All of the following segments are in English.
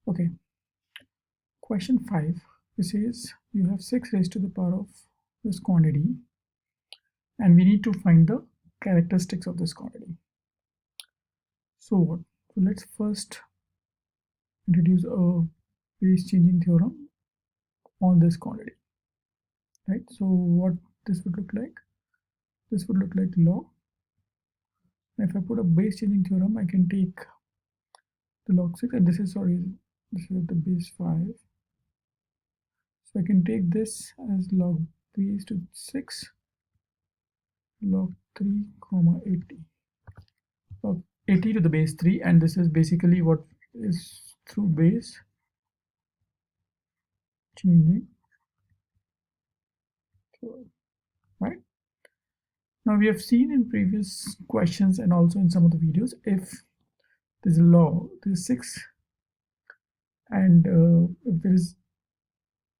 Okay, question 5. It says you have 6 raised to the power of this quantity and we need to find the characteristics of this quantity. So what? So let's first introduce a base changing theorem on this quantity, right? So what this would look like? This would look like log. And if I put a base changing theorem, I can take the log 6, and this is the base 5. So I can take this as log base to 6 log 3 comma 80 log 80 to the base 3, and this is basically what is through base changing, right? Now we have seen in previous questions and also in some of the videos, if there's a log, there's 6, and if there is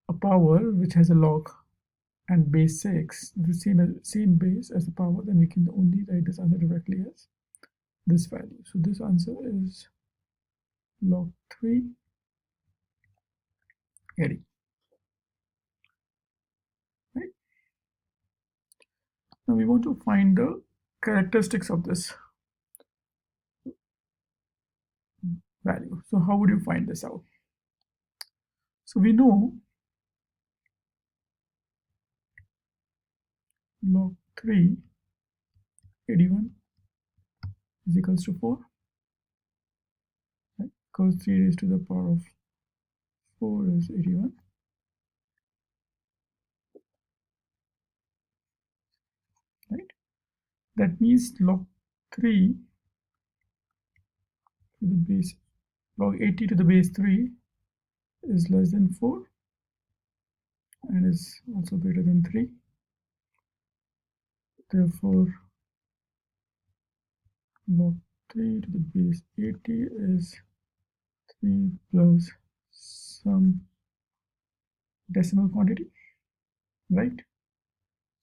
a power which has a log and base 6, the same base as the power, then we can only write this answer directly as this value. So this answer is log 3 80, right? Now we want to find the characteristics of this value. So how would you find this out? So we know log 3 81 is equals to 4, right? Because 3 raised to the power of 4 is 81. Right? That means log 3 to the base, log 80 to the base 3 is less than 4 and is also greater than 3. Therefore, log 3 to the base 80 is 3 plus some decimal quantity, right?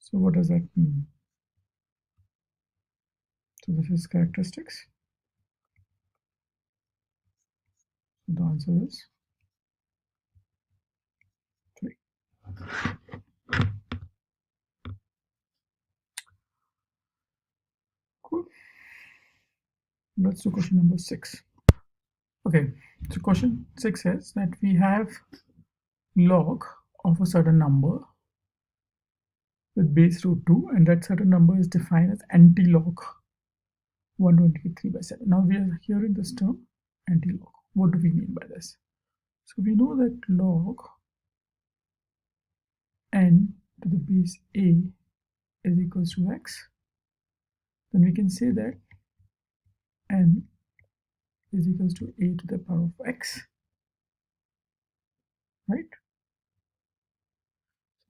So what does that mean? So this is characteristics. So the answer is 3. Cool. Let's do question number 6. Okay, so question 6 says that we have log of a certain number with base root 2, and that certain number is defined as anti-log 123/7. Now we are hearing this term anti-log. What do we mean by this? So we know that log n to the base a is equals to x. Then we can say that n is equals to a to the power of x, right?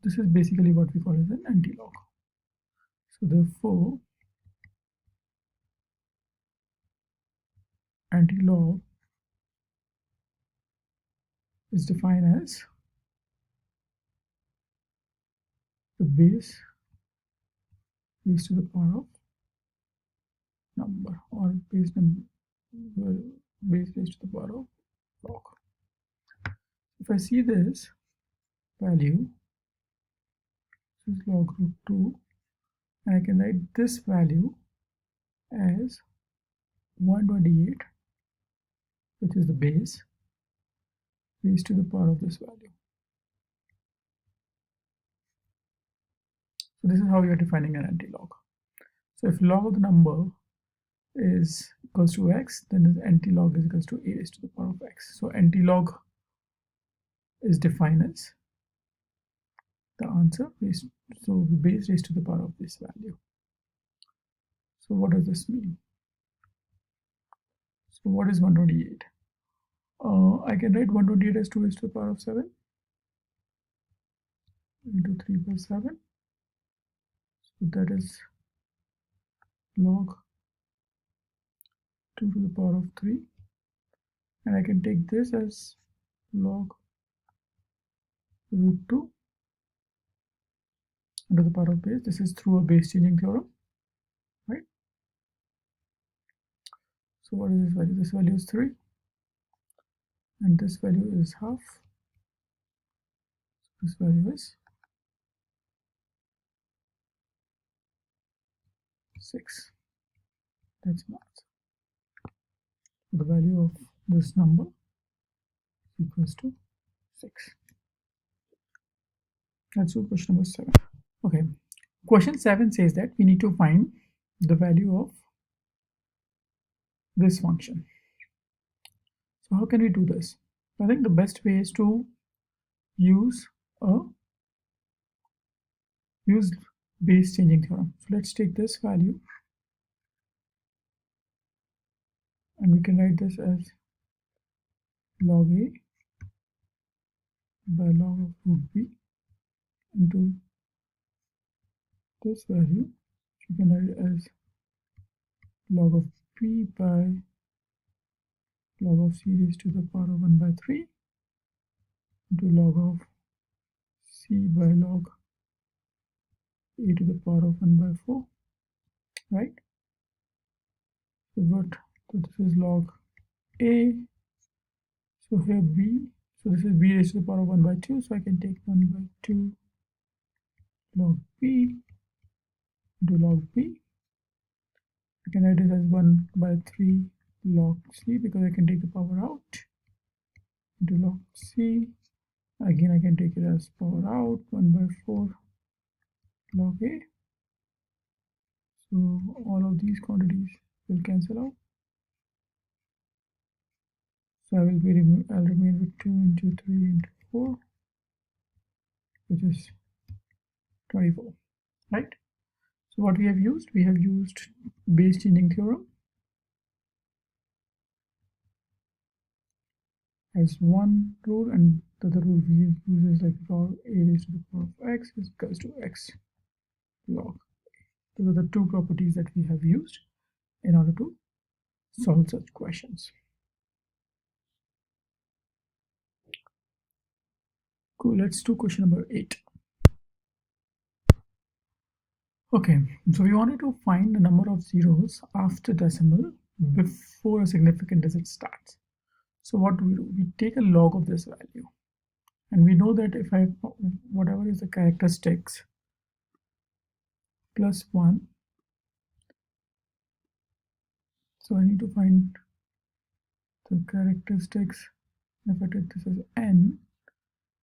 This is basically what we call as an anti-log. So therefore, anti-log is defined as the base raised to the power of number, or base raised to the power of log. If I see this value, this is log root 2, and I can write this value as 128, which is the base raised to the power of this value. So this is how you are defining an anti-log. So if log of the number is equals to x, then the anti-log is equals to a raised to the power of x. So anti-log is defined as the answer raised, so the base raised to the power of this value. So what does this mean? So what is 128? I can write 128 as 2 raised to the power of 7 into 3 by 7. So that is log 2 to the power of 3. And I can take this as log root 2 to the power of base. This is through a base changing theorem, right? So what is this value? This value is 3. and this value is half. This value is 6. That's my answer. The value of this number is equals to 6. That's question number 7. Okay, question 7 says that we need to find the value of this function. So how can we do this? I think the best way is to use base changing theorem. So let's take this value and we can write this as log a by log of root b into this value, you can write it as log of p by log of c raised to the power of 1 by 3 into log of c by log a to the power of 1 by 4, right? So this is log a, so here b, so this is b raised to the power of 1 by 2, so I can take 1 by 2 log b into log b. I can write it as 1 by 3 log c because I can take the power out into log c. Again, I can take it as power out 1 by 4 log a. So all of these quantities will cancel out. So I'll remain with 2 into 3 into 4, which is 24, right? So what we have used base changing theorem as one rule, and the other rule we use is like log a raised to the power of x is equals to x log. Those are the two properties that we have used in order to solve such questions. Cool, let's do question number 8. Okay, so we wanted to find the number of zeros after decimal before a significant digit starts. So what do? We take a log of this value, and we know that if I whatever is the characteristics plus 1, so I need to find the characteristics. If I take this as n,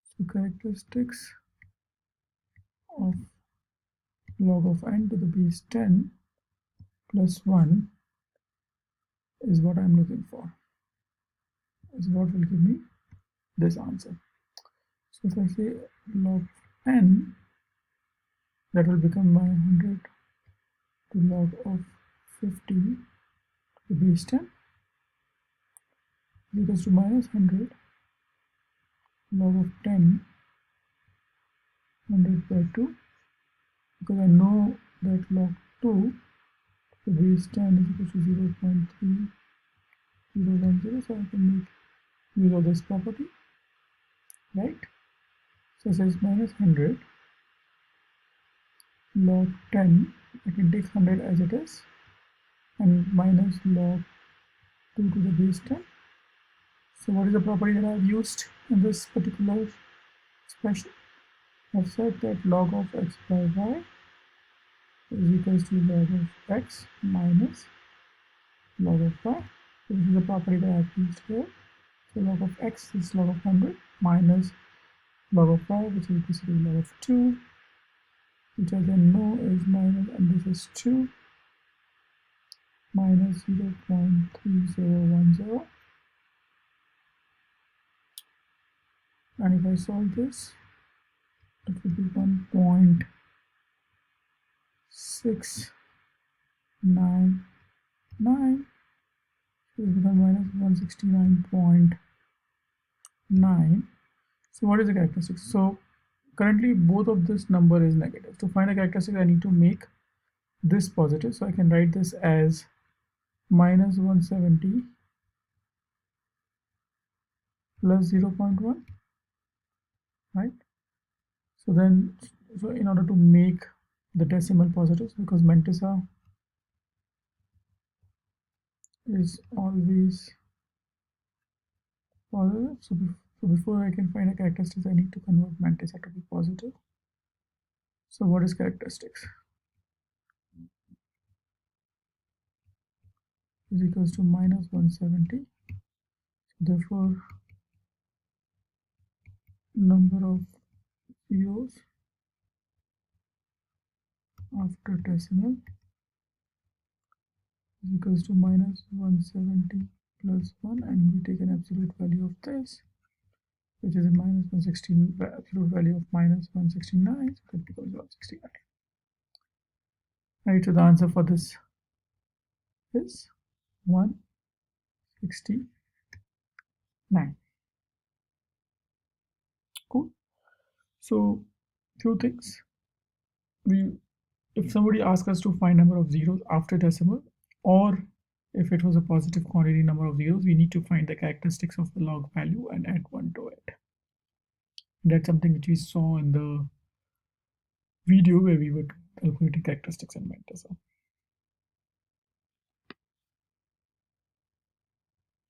so characteristics of log of n to the base 10 plus 1 is what I'm looking for, is what will give me this answer. So if I say log n, that will become my 100 to log of 50 to the base 10 equals to minus 100 log of 10 100 by 2, because I know that log 2 to the base 10 is equal to 0.3010, so I can make use of this property, right? So it says minus 100 log 10, I can take 100 as it is, and minus log 2 to the base 10. So what is the property that I have used in this particular expression? I've said that log of x by y is equals to log of x minus log of y. So this is the property that I have used here. So log of x is log of 100 minus log of y, which is basically log of 2, which I then know is minus, and this is 2 minus 0.3010. And if I solve this, it would be 1.699, so it becomes minus 169.9. So what is the characteristics? So currently both of this number is negative. To find a characteristic, I need to make this positive. So I can write this as minus 170 plus 0.1, right? So then, in order to make the decimal positives, because mantissa is always positive. So before I can find a characteristics, I need to convert mantissa to be positive. So what is characteristics? Is equals to minus 170. Therefore, number of zeros after decimal is equals to minus 170 plus 1, and we take an absolute value of this, which is a minus 116, absolute value of minus 169, so that becomes 169. Right, so the answer for this is 169. Cool. So few things. If somebody asks us to find number of zeros after decimal, or if it was a positive quantity number of zeros, we need to find the characteristics of the log value and add 1 to it. That's something which we saw in the video where we were calculating characteristics in mantissa.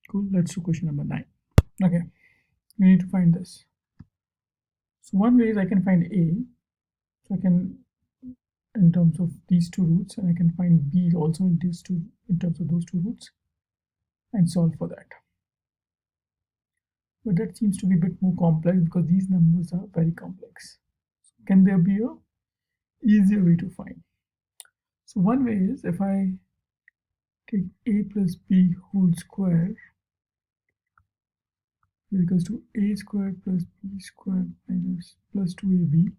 Cool. Let's do question number 9. Okay, we need to find this. So one way is I can find A, so I can, in terms of these two roots, and I can find B also in these two, in terms of those two roots, and solve for that. But that seems to be a bit more complex because these numbers are very complex. So can there be a easier way to find? So one way is if I take A plus B whole square is equals to A square plus B square minus plus 2AB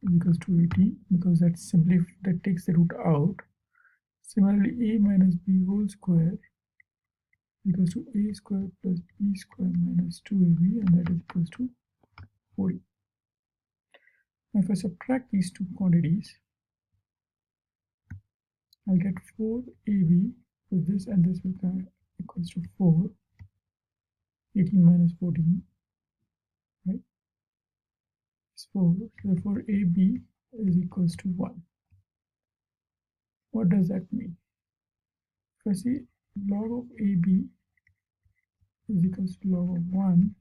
is equals to 18, because that takes the root out. Similarly, A minus B whole square equals to A square plus B square minus 2AB, and that is equals to 40. Now if I subtract these two quantities, I'll get 4AB with this, and this will be equals to 4. 18 minus 14, right? It's 4. So therefore, AB is equals to 1. What does that mean? If I see log of AB is equals to log of 1,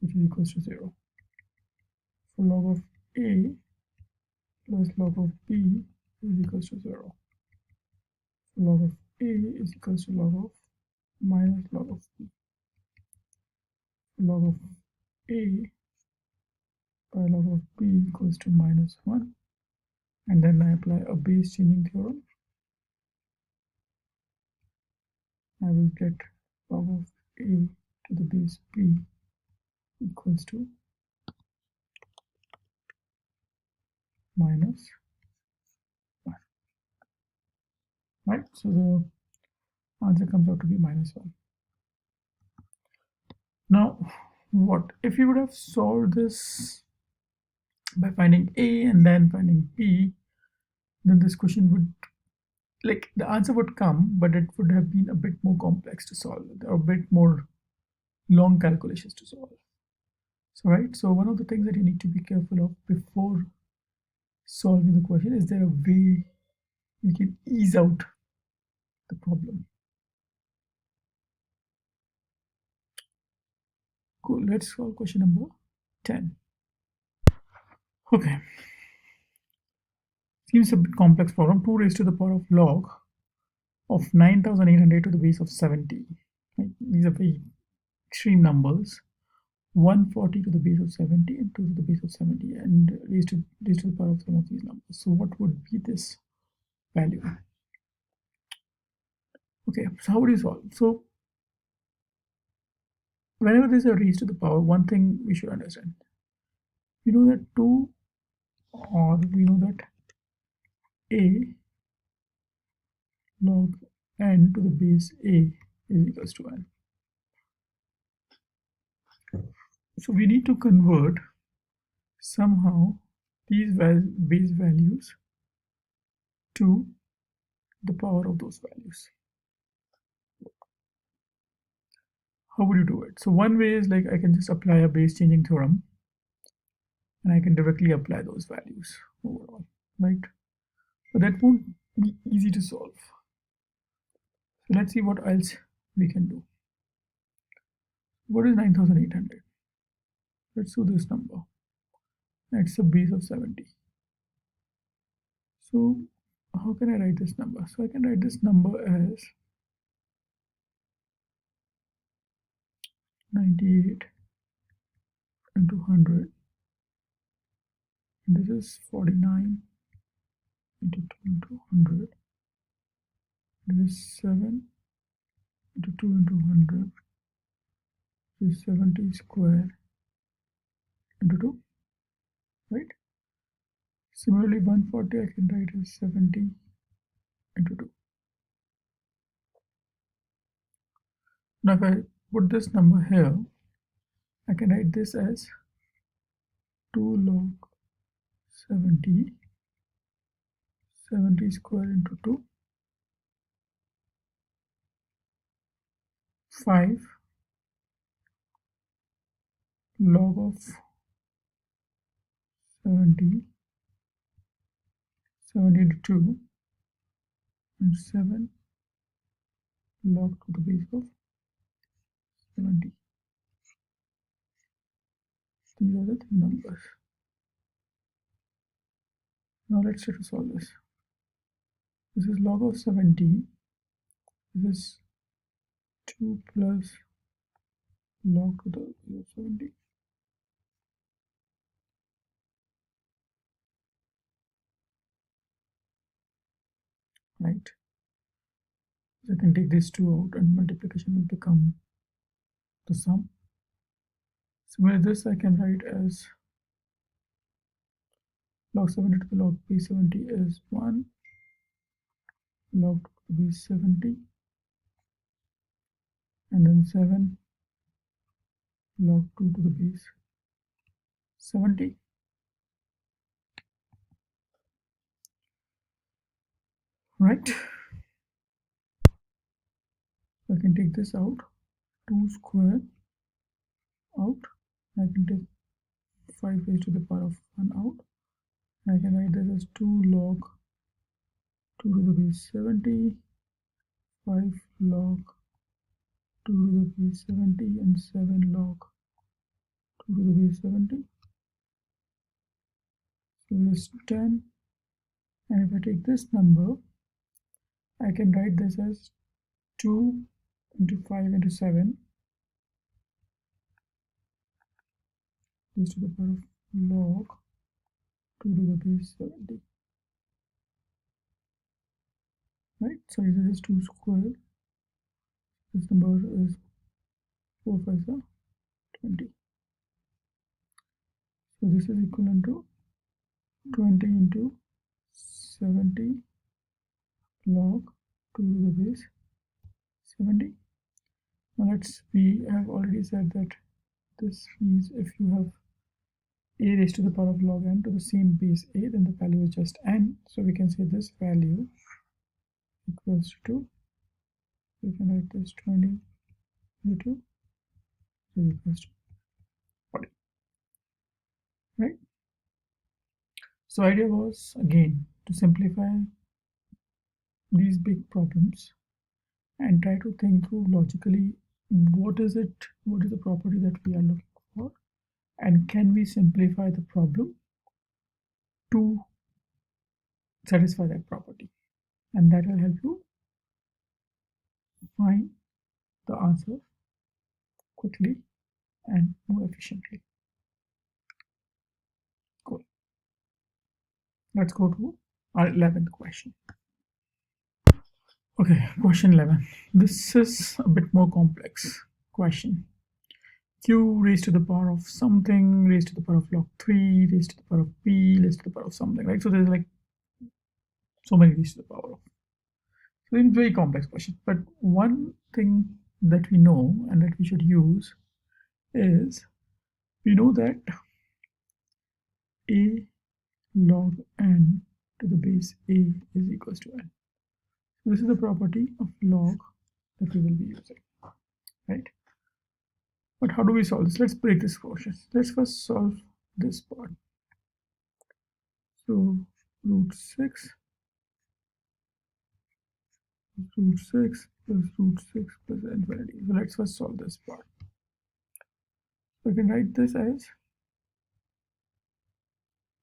which is equals to 0. So log of A plus log of B is equals to 0. So log of A is equals to log of minus log of B. Log of A by log of B equals to minus 1. And then I apply a base changing theorem. I will get log of A to the base B equals to minus 1. Right, so the answer comes out to be minus 1. Now, what if you would have solved this by finding A and then finding B, then this question would, like, the answer would come, but it would have been a bit more complex to solve, or a bit more long calculations to solve. So, right, so one of the things that you need to be careful of before solving the question, is there a way we can ease out the problem? Cool, let's solve question number 10. Okay, seems a bit complex problem. 2 raised to the power of log of 9,800 to the base of 70. Right? These are very extreme numbers. 140 to the base of 70 and 2 to the base of 70, and raised to the power of some of these numbers. So what would be this value? Okay, so how would you solve? So whenever there's a raised to the power, one thing we should understand. We know that 2, or we know that A log n to the base A is equals to n. So we need to convert somehow these base values to the power of those values. How would you do it? So one way is, like, I can just apply a base changing theorem and I can directly apply those values overall, right? But that won't be easy to solve. So let's see what else we can do. What is 9800? Let's do this number. It's a base of 70. So how can I write this number? So I can write this number as 98 into 100. This is 49 into 2 into 100. This is 7 into 2 into 100. This is 70 square into 2, right? Similarly, 140 I can write as 70 into 2. Now if I put this number here, I can write this as 2 log 70, 70 square into 2, 5 log of 70, 70 to 2, and 7 log to the base of 70. These are the three numbers. Now let's try to solve this. This is log of 70. This is 2 plus log to the base of 70. Right? So I can take these two out and multiplication will become the sum. Similarly, this I can write as log 70 to the log base 70 is 1 log to the base 70, and then 7 log 2 to the base 70. Right? I can take this out, 2 square out. I can take 5 raised to the power of 1 out. I can write this as 2 log 2 to the base 70, 5 log 2 to the base 70, and 7 log 2 to the base 70. So this is 10. And if I take this number, I can write this as 2 into 5 into 7 raised to the power of log 2 to the base 70. Right? So this is 2 square. This number is 4 5 20. So this is equivalent to 20 into 70 log 2 to the base 70. Now we have already said that this means if you have a raised to the power of log n to the same base a, then the value is just n. So we can say this value equals to, we can write this 20 into 2 equals to 40. Right? So idea was again to simplify these big problems and try to think through logically what is the property that we are looking for, and can we simplify the problem to satisfy that property, and that will help you find the answer quickly and more efficiently. Cool. Let's go to our 11th question. Okay, question 11. This is a bit more complex question. Q raised to the power of something, raised to the power of log 3, raised to the power of p, raised to the power of something, right? So there's like so many raised to the power of. So it's a very complex question. But one thing that we know and that we should use is, we know that a log n to the base a is equals to n. So this is the property of log that we will be using, right? But how do we solve this? Let's break this question. Let's first solve this part. So root 6 plus root 6 plus root 6 plus infinity. So let's first solve this part. So I can write this as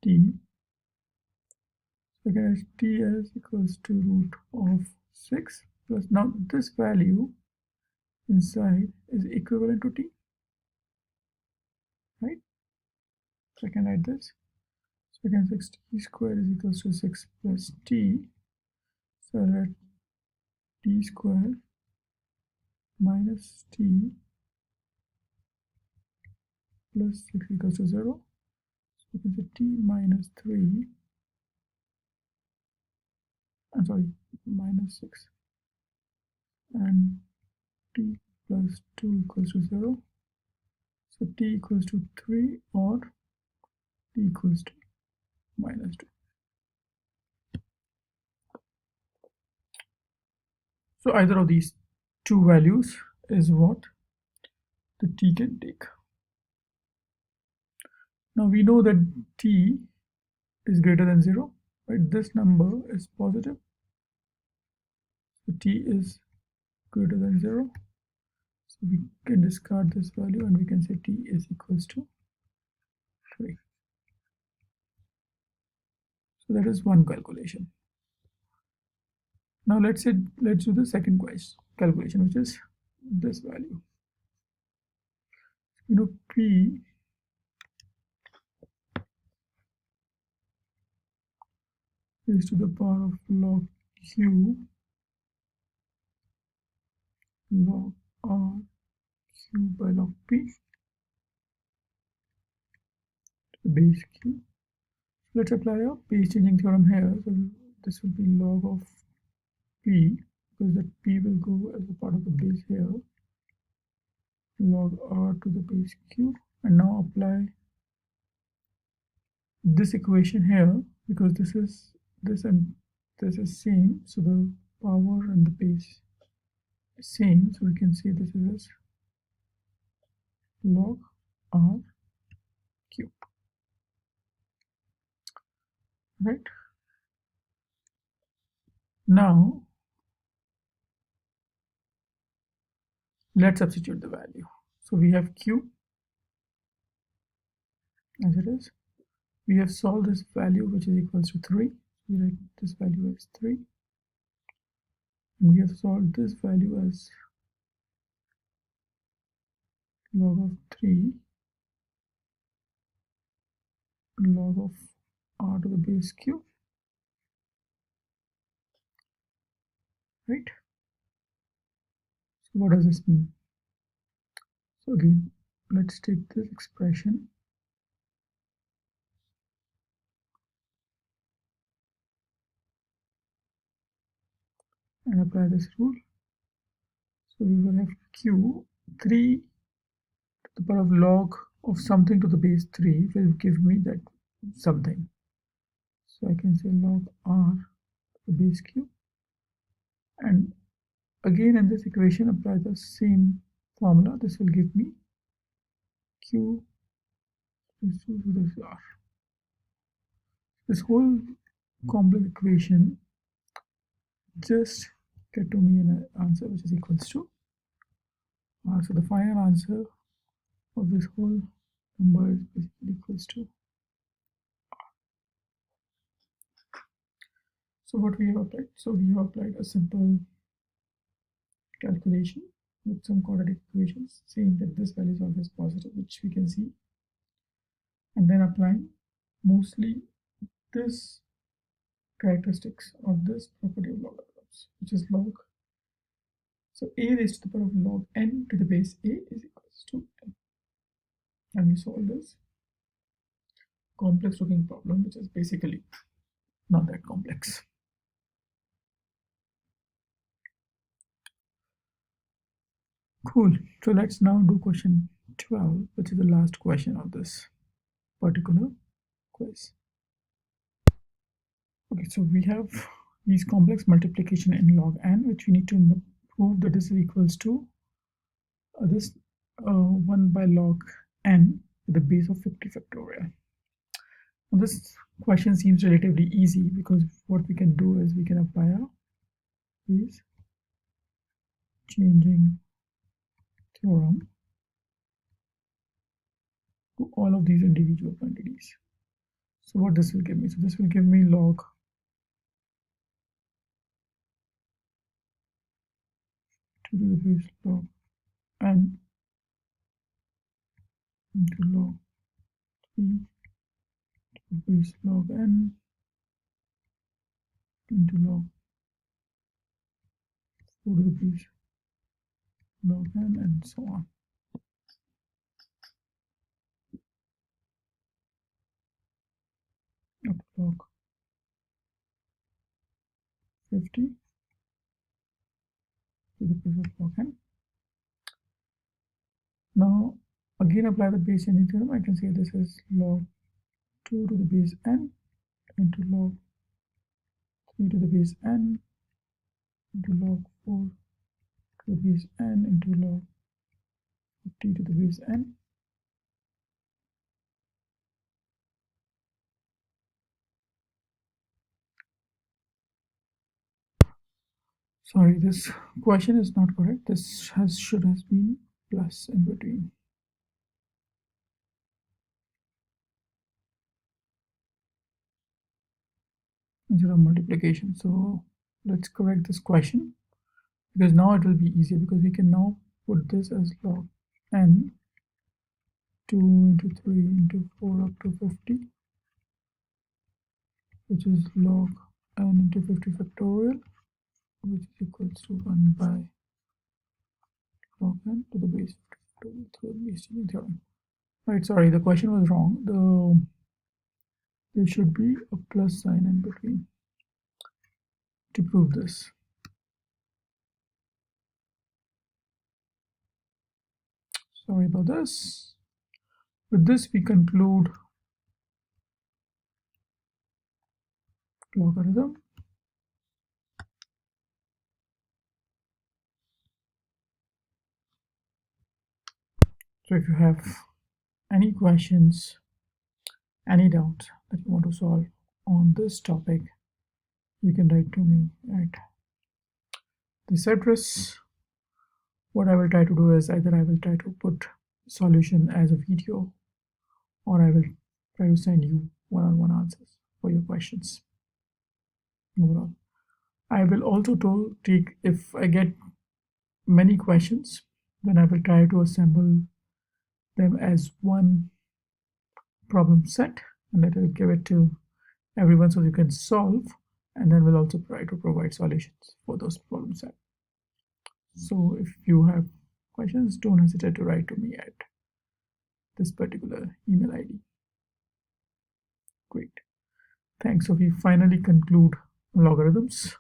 t. So I can write t as equals to root of 6 plus, now this value inside is equivalent to t, right? So I can write this. So I can say t squared is equals to 6 plus t. So I write t squared minus t plus 6 equals to 0. So you can say t minus 3, I'm sorry, minus 6, and t plus 2 equals to 0. So t equals to 3 or t equals to minus 2. So either of these two values is what the t can take. Now we know that t is greater than 0, right? This number is positive. So t is greater than 0. So we can discard this value and we can say t is equals to 3. So that is one calculation. Now let's do the second calculation, which is this value. You know, p is to the power of log q log r q by log p to the base q. Let's apply a base changing theorem here. So this will be log of p, because that p will go as a part of the base here, log r to the base q, and now apply this equation here, because this and this is same, so the power and the base is same, so we can say this is as log r cube, right? Now let's substitute the value. So we have q as it is. We have solved this value, which is equals to 3. We write this value as 3. And we have solved this value as log of 3 log of r to the base q, right? So what does this mean? So again, let's take this expression and apply this rule. So we will have q 3 to the power of log of something to the base 3 will give me that something. So I can say log r to the base q, and again in this equation apply the same formula. This will give me q to this r. This whole complex equation just get to me an answer which is equals to r. So the final answer of this whole number is basically equals to r. So what we have applied? So we have applied a simple calculation with some quadratic equations saying that this value is always positive, which we can see, and then applying mostly this characteristics of this property of logarithms, which is log. So a raised to the power of log n to the base a is equals to n. And we solve this complex looking problem, which is basically not that complex. Cool. So let's now do question 12, which is the last question of this particular quiz. Okay, so we have these complex multiplication in log n, which we need to prove that this is equals to this 1 by log n to the base of 50 factorial. Now this question seems relatively easy, because what we can do is we can apply a base changing theorem all of these individual quantities. So what this will give me? So this will give me log 2 to the base log n into log 3 to the base log n into log 4 to the base log n, and so on. Up to log 50 to the base of log n. Now again apply the base changing theorem. I can say this is log 2 to the base n into log 3 to the base n into log 4 to the base n into log 50 to the base n. Sorry, this question is not correct. This should have been plus in between. Instead of multiplication. So let's correct this question, because now it will be easier, because we can now put this as log n 2 into 3 into 4 up to 50, which is log n into 50 factorial, which is equals to 1 by log n to the base 50 factorial through the base changing theorem. Right, sorry, the question was wrong. There should be a plus sign in between to prove this. Sorry about this. With this, we conclude logarithm. So if you have any questions, any doubts that you want to solve on this topic, you can write to me at this address. What I will try to do is either I will try to put solution as a video, or I will try to send you one-on-one answers for your questions. Overall, I will also take, if I get many questions, then I will try to assemble them as one problem set, and that will give it to everyone so you can solve, and then we'll also try to provide solutions for those problem sets. So if you have questions, don't hesitate to write to me at this particular email ID. Great. Thanks. So we finally conclude logarithms.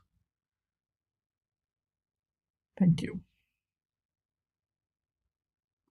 Thank you.